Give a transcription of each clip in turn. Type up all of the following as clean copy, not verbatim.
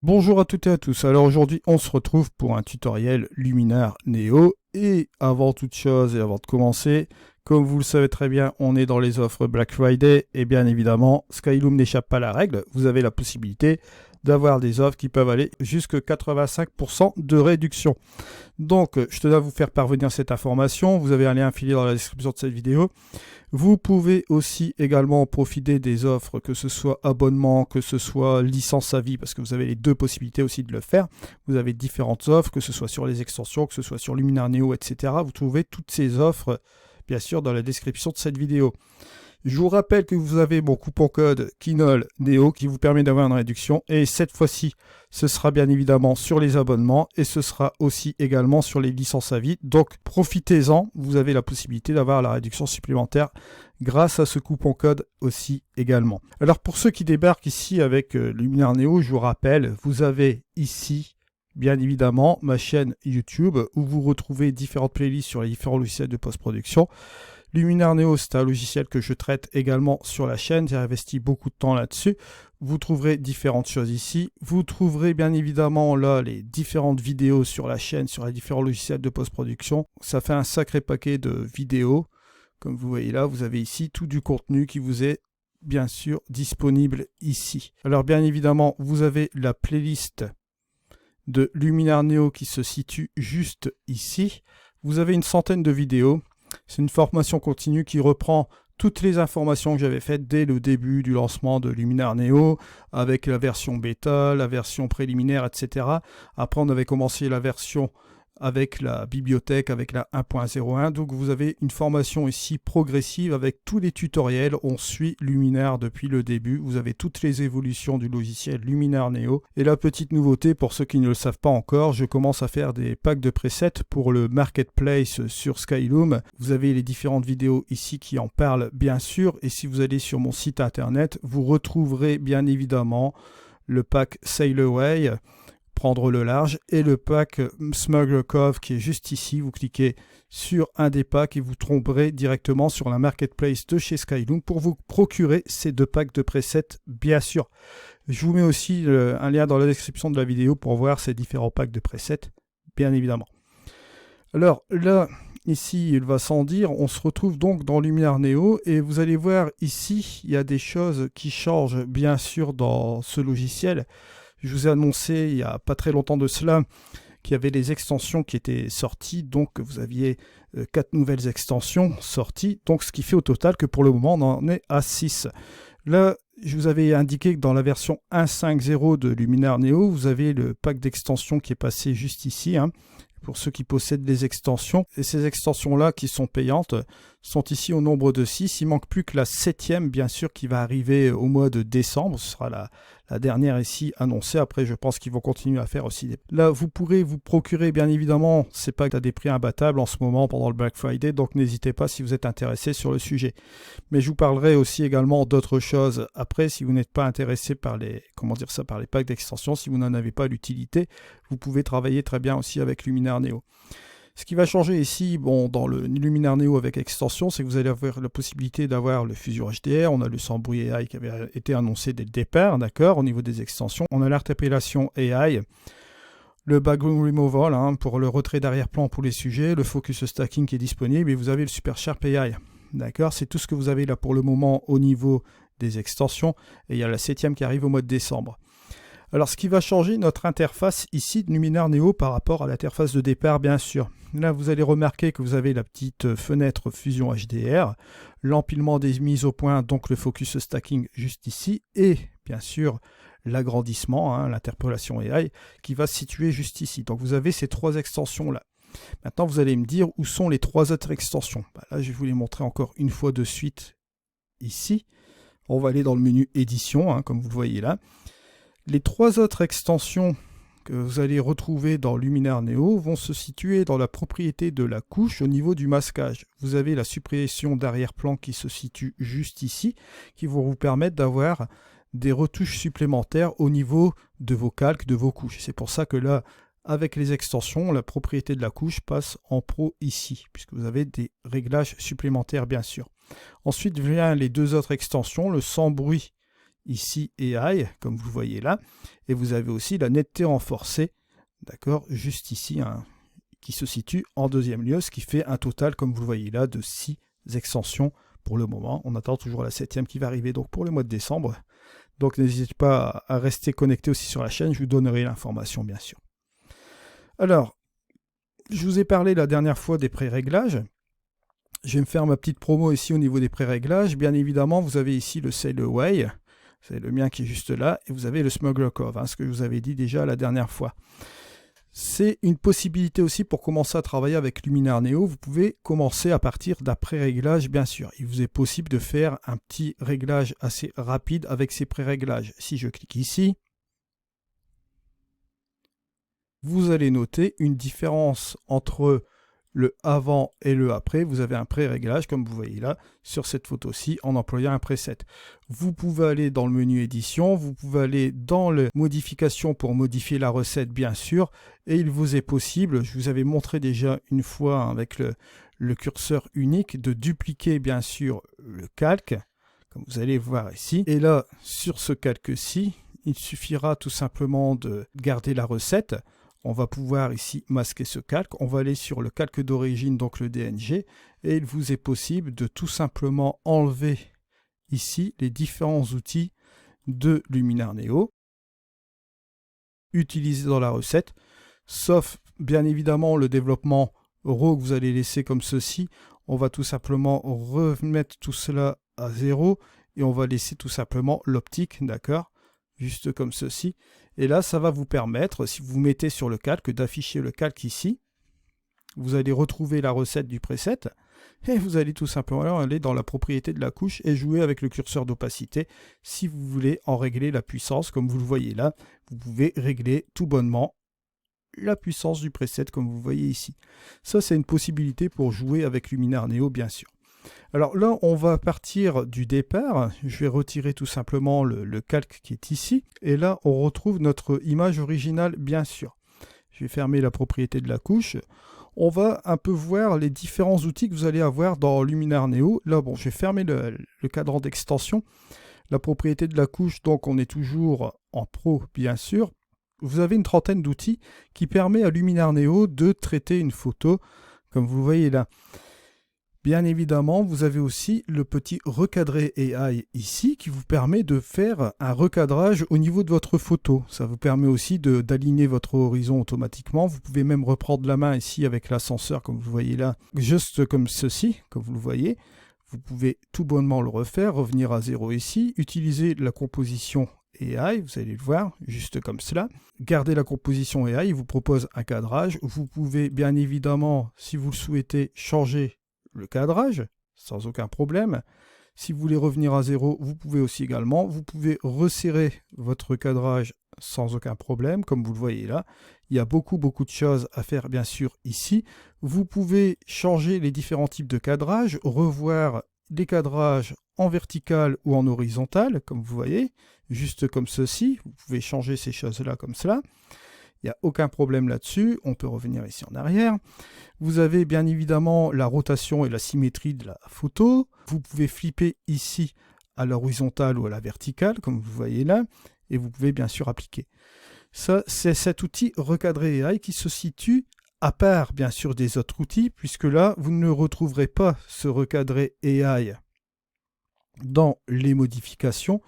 Bonjour à toutes et à tous. Alors aujourd'hui, on se retrouve pour un tutoriel Luminar Neo. Et avant toute chose et avant de commencer, comme vous le savez très bien, on est dans les offres Black Friday. Et bien évidemment, Skyloom n'échappe pas à la règle. Vous avez la possibilité d'avoir des offres qui peuvent aller jusqu'à 85% de réduction. Donc, je tenais à vous faire parvenir cette information. Vous avez un lien affilié dans la description de cette vidéo. Vous pouvez aussi également profiter des offres, que ce soit abonnement, que ce soit licence à vie, parce que vous avez les deux possibilités aussi de le faire. Vous avez différentes offres, que ce soit sur les extensions, que ce soit sur Luminar Neo, etc. Vous trouvez toutes ces offres, bien sûr, dans la description de cette vidéo. Je vous rappelle que vous avez mon coupon code KINOL NEO qui vous permet d'avoir une réduction. Et cette fois-ci, ce sera bien évidemment sur les abonnements et ce sera aussi également sur les licences à vie. Donc profitez-en, vous avez la possibilité d'avoir la réduction supplémentaire grâce à ce coupon code aussi également. Alors pour ceux qui débarquent ici avec Luminar Neo, je vous rappelle, vous avez ici bien évidemment ma chaîne YouTube où vous retrouvez différentes playlists sur les différents logiciels de post-production. Luminar Neo, c'est un logiciel que je traite également sur la chaîne, j'ai investi beaucoup de temps là-dessus. Vous trouverez différentes choses ici. Vous trouverez bien évidemment là les différentes vidéos sur la chaîne, sur les différents logiciels de post-production. Ça fait un sacré paquet de vidéos. Comme vous voyez là, vous avez ici tout du contenu qui vous est bien sûr disponible ici. Alors bien évidemment, vous avez la playlist de Luminar Neo qui se situe juste ici. Vous avez une centaine de vidéos. C'est une formation continue qui reprend toutes les informations que j'avais faites dès le début du lancement de Luminar Neo, avec la version bêta, la version préliminaire, etc. Après, on avait commencé la version avec la bibliothèque, avec la 1.01. Donc vous avez une formation ici progressive avec tous les tutoriels. On suit Luminar depuis le début. Vous avez toutes les évolutions du logiciel Luminar Neo. Et la petite nouveauté, pour ceux qui ne le savent pas encore, je commence à faire des packs de presets pour le marketplace sur Skyloom. Vous avez les différentes vidéos ici qui en parlent bien sûr. Et si vous allez sur mon site internet, vous retrouverez bien évidemment le pack Sail Away, prendre le large, et le pack Smuggler Cove qui est juste ici. Vous cliquez sur un des packs et vous tomberez directement sur la marketplace de chez Skyloom pour vous procurer ces deux packs de presets, bien sûr. Je vous mets aussi un lien dans la description de la vidéo pour voir ces différents packs de presets, bien évidemment. Alors là, ici, il va sans dire, on se retrouve donc dans Luminar Neo et vous allez voir ici, il y a des choses qui changent bien sûr dans ce logiciel. Je vous ai annoncé il n'y a pas très longtemps de cela qu'il y avait des extensions qui étaient sorties, donc vous aviez 4 nouvelles extensions sorties, donc ce qui fait au total que pour le moment on en est à 6. Là, je vous avais indiqué que dans la version 1.5.0 de Luminar Neo, vous avez le pack d'extensions qui est passé juste ici, pour ceux qui possèdent des extensions. Et ces extensions-là qui sont payantes sont ici au nombre de 6. Il manque plus que la 7e, bien sûr, qui va arriver au mois de décembre. Ce sera la dernière ici annoncée. Après, je pense qu'ils vont continuer à faire aussi. Là, vous pourrez vous procurer, bien évidemment, ces packs à des prix imbattables en ce moment pendant le Black Friday. Donc, n'hésitez pas si vous êtes intéressé sur le sujet. Mais je vous parlerai aussi également d'autres choses après. Si vous n'êtes pas intéressé par les, par les packs d'extension, si vous n'en avez pas l'utilité, vous pouvez travailler très bien aussi avec Luminar Neo. Ce qui va changer ici, dans le Luminar Neo avec extension, c'est que vous allez avoir la possibilité d'avoir le Fusion HDR, on a le sans bruit AI qui avait été annoncé dès le départ, d'accord, au niveau des extensions. On a l'interpellation AI, le background removal pour le retrait d'arrière-plan pour les sujets, le focus stacking qui est disponible, et vous avez le Super Sharp AI, d'accord. C'est tout ce que vous avez là pour le moment au niveau des extensions, et il y a la 7e qui arrive au mois de décembre. Alors, ce qui va changer notre interface ici de Luminar Neo par rapport à l'interface de départ, bien sûr. Là, vous allez remarquer que vous avez la petite fenêtre Fusion HDR, l'empilement des mises au point, donc le focus stacking juste ici, et bien sûr l'agrandissement, l'interpolation AI, qui va se situer juste ici. Donc, vous avez ces 3 extensions-là. Maintenant, vous allez me dire où sont les 3 autres extensions. Là, je vais vous les montrer encore une fois de suite ici. On va aller dans le menu édition, comme vous le voyez là. Les 3 autres extensions que vous allez retrouver dans Luminar Neo vont se situer dans la propriété de la couche au niveau du masquage. Vous avez la suppression d'arrière-plan qui se situe juste ici, qui vont vous permettre d'avoir des retouches supplémentaires au niveau de vos calques, de vos couches. C'est pour ça que là, avec les extensions, la propriété de la couche passe en pro ici, puisque vous avez des réglages supplémentaires bien sûr. Ensuite vient les 2 autres extensions, le sans bruit ici AI, comme vous le voyez là, et vous avez aussi la netteté renforcée, d'accord, juste ici, hein, qui se situe en deuxième lieu, ce qui fait un total, comme vous le voyez là, de 6 extensions pour le moment. On attend toujours la 7e qui va arriver donc pour le mois de décembre. Donc n'hésitez pas à rester connecté aussi sur la chaîne, je vous donnerai l'information bien sûr. Alors, je vous ai parlé la dernière fois des pré-réglages. Je vais me faire ma petite promo ici au niveau des pré-réglages. Bien évidemment, vous avez ici le Sail Away, c'est le mien qui est juste là, et vous avez le Smuggler Cove, hein, ce que je vous avais dit déjà la dernière fois. C'est une possibilité aussi pour commencer à travailler avec Luminar Neo. Vous pouvez commencer à partir d'un pré-réglage, bien sûr. Il vous est possible de faire un petit réglage assez rapide avec ces pré-réglages. Si je clique ici, vous allez noter une différence entre le avant et le après. Vous avez un pré-réglage, comme vous voyez là, sur cette photo-ci, en employant un preset. Vous pouvez aller dans le menu édition, vous pouvez aller dans les modifications pour modifier la recette, bien sûr, et il vous est possible, je vous avais montré déjà une fois avec le curseur unique, de dupliquer, bien sûr, le calque, comme vous allez voir ici. Et là, sur ce calque-ci, il suffira tout simplement de garder la recette. On va pouvoir ici masquer ce calque. On va aller sur le calque d'origine, donc le DNG, et il vous est possible de tout simplement enlever ici les différents outils de Luminar Neo utilisés dans la recette, sauf bien évidemment le développement RAW que vous allez laisser comme ceci. On va tout simplement remettre tout cela à 0 et on va laisser tout simplement l'optique, d'accord, juste comme ceci. Et là, ça va vous permettre, si vous mettez sur le calque, d'afficher le calque ici. Vous allez retrouver la recette du preset et vous allez tout simplement aller dans la propriété de la couche et jouer avec le curseur d'opacité. Si vous voulez en régler la puissance, comme vous le voyez là, vous pouvez régler tout bonnement la puissance du preset comme vous voyez ici. Ça, c'est une possibilité pour jouer avec Luminar Neo, bien sûr. Alors là, on va partir du départ. Je vais retirer tout simplement le calque qui est ici. Et là, on retrouve notre image originale, bien sûr. Je vais fermer la propriété de la couche. On va un peu voir les différents outils que vous allez avoir dans Luminar Neo. Là, bon, je vais fermer le cadran d'extension. La propriété de la couche, donc on est toujours en pro, bien sûr. Vous avez une trentaine d'outils qui permet à Luminar Neo de traiter une photo, comme vous le voyez là. Bien évidemment, vous avez aussi le petit recadré AI ici qui vous permet de faire un recadrage au niveau de votre photo. Ça vous permet aussi d'aligner votre horizon automatiquement. Vous pouvez même reprendre la main ici avec l'ascenseur comme vous voyez là, juste comme ceci, comme vous le voyez. Vous pouvez tout bonnement le refaire, revenir à 0 ici, utiliser la composition AI, vous allez le voir, juste comme cela. Gardez la composition AI, il vous propose un cadrage. Vous pouvez bien évidemment, si vous le souhaitez, changer le cadrage, sans aucun problème. Si vous voulez revenir à 0, vous pouvez aussi également. Vous pouvez resserrer votre cadrage sans aucun problème, comme vous le voyez là. Il y a beaucoup de choses à faire, bien sûr, ici. Vous pouvez changer les différents types de cadrage, revoir les cadrages en vertical ou en horizontal, comme vous voyez, juste comme ceci. Vous pouvez changer ces choses-là comme cela. Il n'y a aucun problème là-dessus. On peut revenir ici en arrière. Vous avez bien évidemment la rotation et la symétrie de la photo. Vous pouvez flipper ici à l'horizontale ou à la verticale, comme vous voyez là. Et vous pouvez bien sûr appliquer. Ça, c'est cet outil recadré AI qui se situe à part bien sûr des autres outils, puisque là, vous ne retrouverez pas ce recadré AI dans les modifications.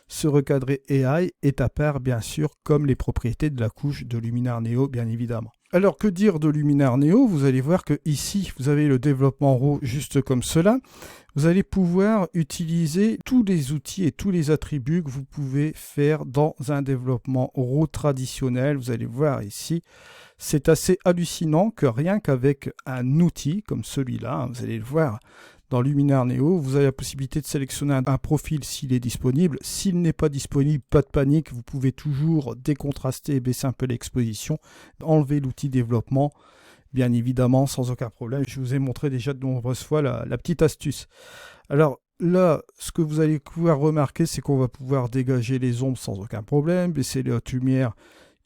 Ce recadré AI est à part, bien sûr, comme les propriétés de la couche de Luminar Neo, bien évidemment. Alors, que dire de Luminar Neo? Vous allez voir que ici, vous avez le développement RAW juste comme cela. Vous allez pouvoir utiliser tous les outils et tous les attributs que vous pouvez faire dans un développement RAW traditionnel. Vous allez voir ici, c'est assez hallucinant que rien qu'avec un outil comme celui-là, vous allez le voir, dans Luminar Neo, vous avez la possibilité de sélectionner un profil s'il est disponible. S'il n'est pas disponible, pas de panique, vous pouvez toujours décontraster et baisser un peu l'exposition, enlever l'outil développement, bien évidemment, sans aucun problème. Je vous ai montré déjà de nombreuses fois la petite astuce. Alors là, ce que vous allez pouvoir remarquer, c'est qu'on va pouvoir dégager les ombres sans aucun problème, baisser les hautes lumières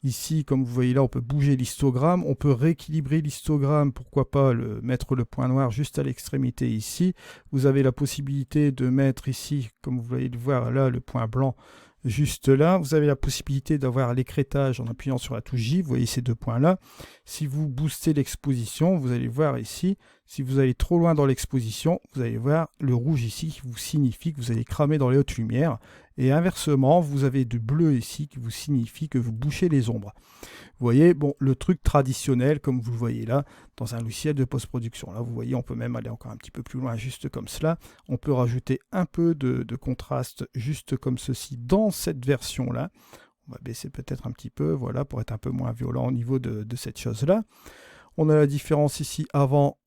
Ici, comme vous voyez là, on peut bouger l'histogramme, on peut rééquilibrer l'histogramme, pourquoi pas mettre le point noir juste à l'extrémité ici. Vous avez la possibilité de mettre ici, comme vous voyez le voir là, le point blanc juste là. Vous avez la possibilité d'avoir l'écrêtage en appuyant sur la touche J, vous voyez ces deux points-là. Si vous boostez l'exposition, vous allez voir ici, si vous allez trop loin dans l'exposition, vous allez voir le rouge ici qui vous signifie que vous allez cramer dans les hautes lumières. Et inversement, vous avez du bleu ici qui vous signifie que vous bouchez les ombres. Vous voyez, bon, le truc traditionnel, comme vous le voyez là, dans un logiciel de post-production. Là, vous voyez, on peut même aller encore un petit peu plus loin, juste comme cela. On peut rajouter un peu de contraste, juste comme ceci, dans cette version-là. On va baisser peut-être un petit peu, voilà, pour être un peu moins violent au niveau de cette chose-là. On a la différence ici avant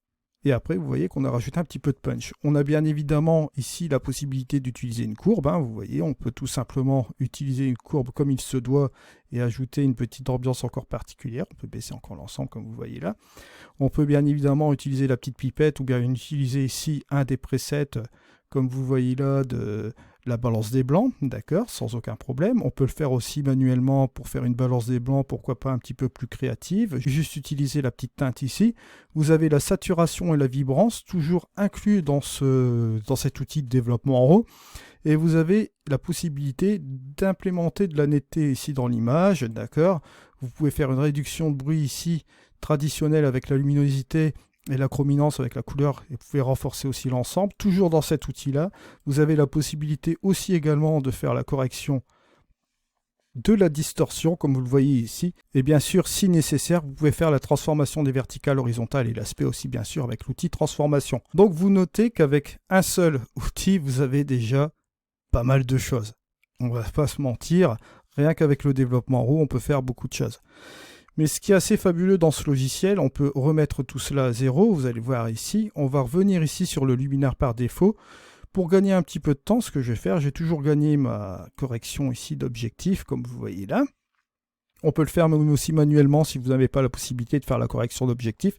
et après, vous voyez qu'on a rajouté un petit peu de punch. On a bien évidemment ici la possibilité d'utiliser une courbe. Hein, vous voyez, on peut tout simplement utiliser une courbe comme il se doit et ajouter une petite ambiance encore particulière. On peut baisser encore l'ensemble comme vous voyez là. On peut bien évidemment utiliser la petite pipette ou bien utiliser ici un des presets comme vous voyez là de la balance des blancs, d'accord, sans aucun problème. On peut le faire aussi manuellement pour faire une balance des blancs, pourquoi pas un petit peu plus créative. Juste utiliser la petite teinte ici. Vous avez la saturation et la vibrance, toujours inclus dans cet outil de développement en RAW. Et vous avez la possibilité d'implémenter de la netteté ici dans l'image, d'accord. Vous pouvez faire une réduction de bruit ici, traditionnelle avec la luminosité, et la chrominance avec la couleur, et vous pouvez renforcer aussi l'ensemble. Toujours dans cet outil-là, vous avez la possibilité aussi également de faire la correction de la distorsion, comme vous le voyez ici. Et bien sûr, si nécessaire, vous pouvez faire la transformation des verticales, horizontales et l'aspect aussi, bien sûr, avec l'outil transformation. Donc, vous notez qu'avec un seul outil, vous avez déjà pas mal de choses. On ne va pas se mentir, rien qu'avec le développement RAW, on peut faire beaucoup de choses. Mais ce qui est assez fabuleux dans ce logiciel, on peut remettre tout cela à 0, vous allez voir ici. On va revenir ici sur le luminaire par défaut. Pour gagner un petit peu de temps, ce que je vais faire, j'ai toujours gagné ma correction ici d'objectif, comme vous voyez là. On peut le faire même aussi manuellement si vous n'avez pas la possibilité de faire la correction d'objectif.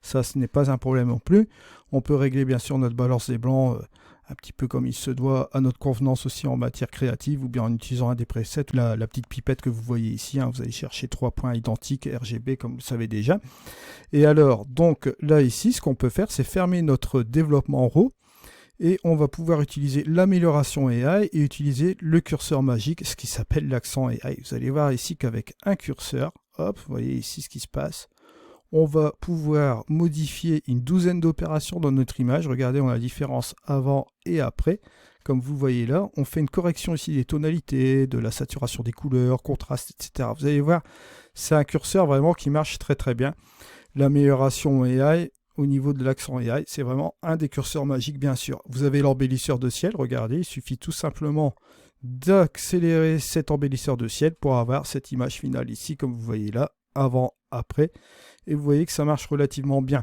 Ça, ce n'est pas un problème non plus. On peut régler bien sûr notre balance des blancs un petit peu comme il se doit à notre convenance aussi en matière créative ou bien en utilisant un des presets, la petite pipette que vous voyez ici. Hein, vous allez chercher 3 points identiques RGB comme vous le savez déjà. Et alors, donc là ici, ce qu'on peut faire, c'est fermer notre développement RAW. Et on va pouvoir utiliser l'amélioration AI et utiliser le curseur magique, ce qui s'appelle l'accent AI. Vous allez voir ici qu'avec un curseur, hop, vous voyez ici ce qui se passe. On va pouvoir modifier une douzaine d'opérations dans notre image. Regardez, on a la différence avant et après. Comme vous voyez là, on fait une correction ici des tonalités, de la saturation des couleurs, contraste, etc. Vous allez voir, c'est un curseur vraiment qui marche très très bien. L'amélioration AI, au niveau de l'accent AI, c'est vraiment un des curseurs magiques, bien sûr. Vous avez l'embellisseur de ciel, regardez, il suffit tout simplement d'accélérer cet embellisseur de ciel pour avoir cette image finale ici, comme vous voyez là, avant, après. Et vous voyez que ça marche relativement bien.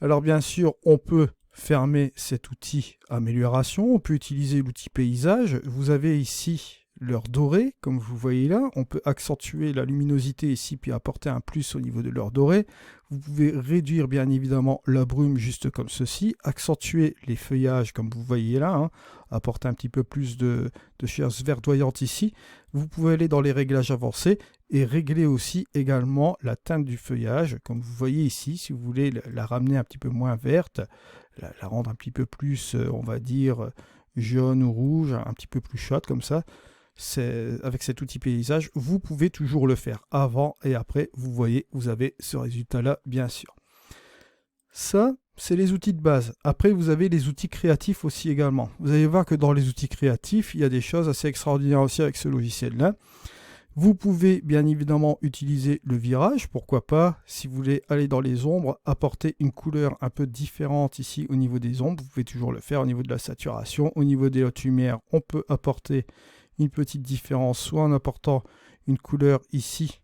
Alors bien sûr, on peut fermer cet outil amélioration, on peut utiliser l'outil paysage. Vous avez ici l'heure dorée, comme vous voyez là. On peut accentuer la luminosité ici, puis apporter un plus au niveau de l'heure dorée. Vous pouvez réduire bien évidemment la brume juste comme ceci, accentuer les feuillages comme vous voyez là, hein, apporter un petit peu plus de choses verdoyantes ici. Vous pouvez aller dans les réglages avancés et régler aussi également la teinte du feuillage, comme vous voyez ici, si vous voulez la ramener un petit peu moins verte, la rendre un petit peu plus, on va dire, jaune ou rouge, un petit peu plus chaude comme ça. Avec cet outil paysage, vous pouvez toujours le faire avant et après. Vous voyez, vous avez ce résultat-là, bien sûr. Ça, c'est les outils de base. Après, vous avez les outils créatifs aussi également. Vous allez voir que dans les outils créatifs, il y a des choses assez extraordinaires aussi avec ce logiciel-là. Vous pouvez bien évidemment utiliser le virage, pourquoi pas, si vous voulez aller dans les ombres, apporter une couleur un peu différente ici au niveau des ombres, vous pouvez toujours le faire au niveau de la saturation. Au niveau des hautes lumières, on peut apporter une petite différence, soit en apportant une couleur ici,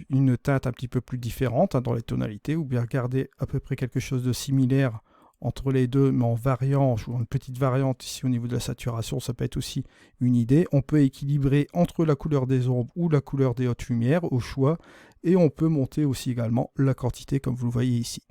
une teinte un petit peu plus différente hein, dans les tonalités, ou bien garder à peu près quelque chose de similaire entre les deux, mais en variant, en jouant une petite variante ici au niveau de la saturation, ça peut être aussi une idée. On peut équilibrer entre la couleur des ombres ou la couleur des hautes lumières au choix, et on peut monter aussi également la quantité comme vous le voyez ici.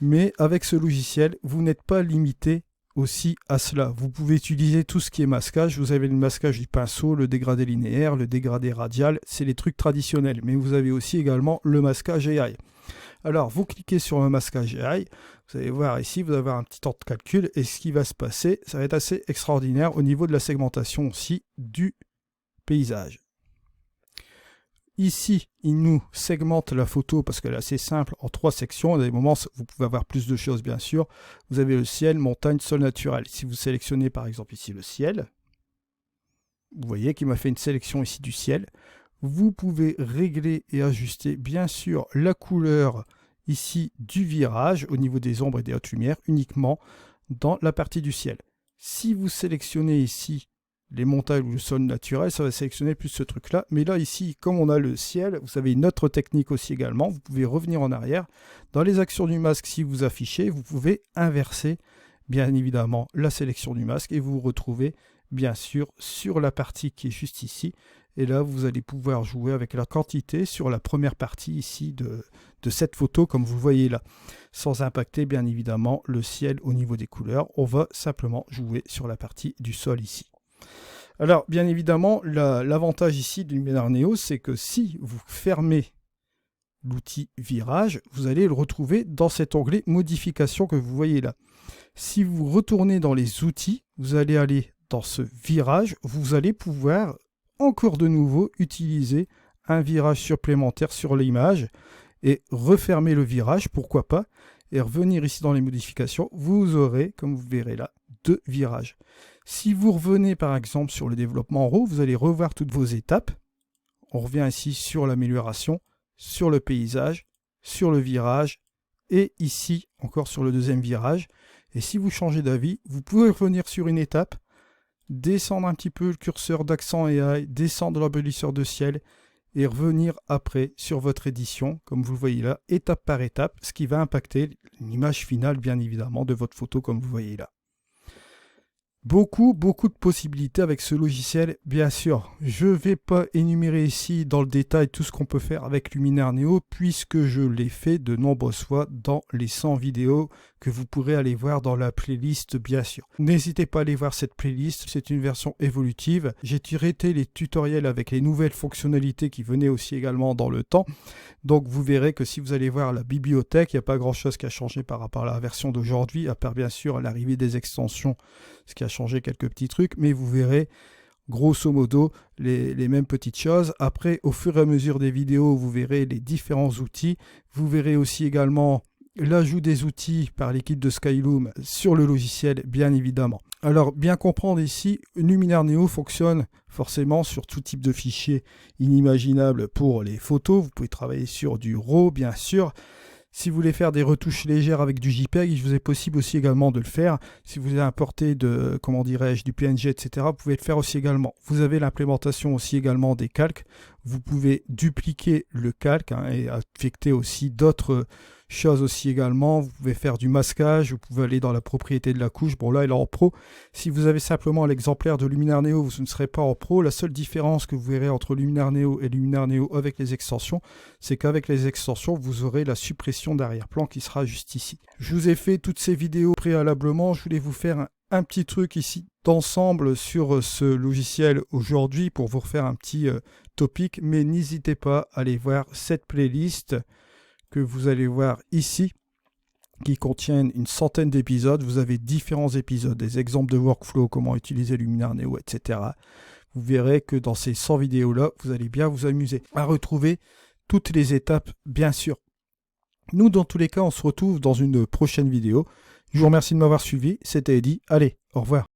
Mais avec ce logiciel, vous n'êtes pas limité aussi à cela. Vous pouvez utiliser tout ce qui est masquage. Vous avez le masquage du pinceau, le dégradé linéaire, le dégradé radial. C'est les trucs traditionnels. Mais vous avez aussi également le masquage AI. Alors, vous cliquez sur le masquage AI. Vous allez voir ici, vous avez un petit temps de calcul. Et ce qui va se passer, ça va être assez extraordinaire au niveau de la segmentation aussi du paysage. Ici, il nous segmente la photo parce qu'elle est assez simple en 3 sections. À des moments, vous pouvez avoir plus de choses, bien sûr. Vous avez le ciel, montagne, sol naturel. Si vous sélectionnez par exemple ici le ciel, vous voyez qu'il m'a fait une sélection ici du ciel. Vous pouvez régler et ajuster, bien sûr, la couleur ici du virage au niveau des ombres et des hautes lumières uniquement dans la partie du ciel. Si vous sélectionnez ici les montagnes ou le sol naturel, ça va sélectionner plus ce truc-là. Mais là, ici, comme on a le ciel, vous avez une autre technique aussi également. Vous pouvez revenir en arrière. Dans les actions du masque, si vous affichez, vous pouvez inverser, bien évidemment, la sélection du masque et vous vous retrouvez, bien sûr, sur la partie qui est juste ici. Et là, vous allez pouvoir jouer avec la quantité sur la première partie ici de cette photo, comme vous le voyez là, sans impacter, bien évidemment, le ciel au niveau des couleurs. On va simplement jouer sur la partie du sol ici. Alors, bien évidemment, l'avantage ici du Luminar Neo, c'est que si vous fermez l'outil virage, vous allez le retrouver dans cet onglet modification que vous voyez là. Si vous retournez dans les outils, vous allez aller dans ce virage, vous allez pouvoir encore de nouveau utiliser un virage supplémentaire sur l'image et refermer le virage, pourquoi pas, et revenir ici dans les modifications, vous aurez, comme vous verrez là, 2 virages. Si vous revenez par exemple sur le développement en RAW, vous allez revoir toutes vos étapes. On revient ici sur l'amélioration, sur le paysage, sur le virage et ici encore sur le deuxième virage. Et si vous changez d'avis, vous pouvez revenir sur une étape, descendre un petit peu le curseur d'accent AI, descendre l'embellisseur de ciel et revenir après sur votre édition, comme vous le voyez là, étape par étape, ce qui va impacter l'image finale bien évidemment de votre photo comme vous voyez là. Beaucoup de possibilités avec ce logiciel, bien sûr. Je ne vais pas énumérer ici dans le détail tout ce qu'on peut faire avec Luminar Neo, puisque je l'ai fait de nombreuses fois dans les 100 vidéos que vous pourrez aller voir dans la playlist, bien sûr. N'hésitez pas à aller voir cette playlist, c'est une version évolutive. J'ai traité les tutoriels avec les nouvelles fonctionnalités qui venaient aussi également dans le temps. Donc vous verrez que si vous allez voir la bibliothèque, il n'y a pas grand-chose qui a changé par rapport à la version d'aujourd'hui, à part bien sûr l'arrivée des extensions, ce qui a changé quelques petits trucs, mais vous verrez grosso modo les mêmes petites choses. Après, au fur et à mesure des vidéos, vous verrez les différents outils. Vous verrez aussi également l'ajout des outils par l'équipe de Skyloom sur le logiciel, bien évidemment. Alors, bien comprendre ici, Luminar Neo fonctionne forcément sur tout type de fichiers inimaginables pour les photos. Vous pouvez travailler sur du RAW, bien sûr. Si vous voulez faire des retouches légères avec du JPEG, il vous est possible aussi également de le faire. Si vous voulez importer du PNG, etc., vous pouvez le faire aussi également. Vous avez l'implémentation aussi également des calques. Vous pouvez dupliquer le calque et affecter aussi d'autres choses aussi également. Vous pouvez faire du masquage, vous pouvez aller dans la propriété de la couche. Bon là, elle est en pro. Si vous avez simplement l'exemplaire de Luminar Neo, vous ne serez pas en pro. La seule différence que vous verrez entre Luminar Neo et Luminar Neo avec les extensions, c'est qu'avec les extensions, vous aurez la suppression d'arrière-plan qui sera juste ici. Je vous ai fait toutes ces vidéos préalablement. Je voulais vous faire un petit truc ici d'ensemble sur ce logiciel aujourd'hui pour vous refaire un petit topic. Mais n'hésitez pas à aller voir cette playlist que vous allez voir ici, qui contiennent une centaine d'épisodes. Vous avez différents épisodes, des exemples de workflow, comment utiliser Luminar Neo, etc. Vous verrez que dans ces 100 vidéos-là, vous allez bien vous amuser à retrouver toutes les étapes, bien sûr. Nous, dans tous les cas, on se retrouve dans une prochaine vidéo. Je vous remercie de m'avoir suivi. C'était Eddy. Allez, au revoir.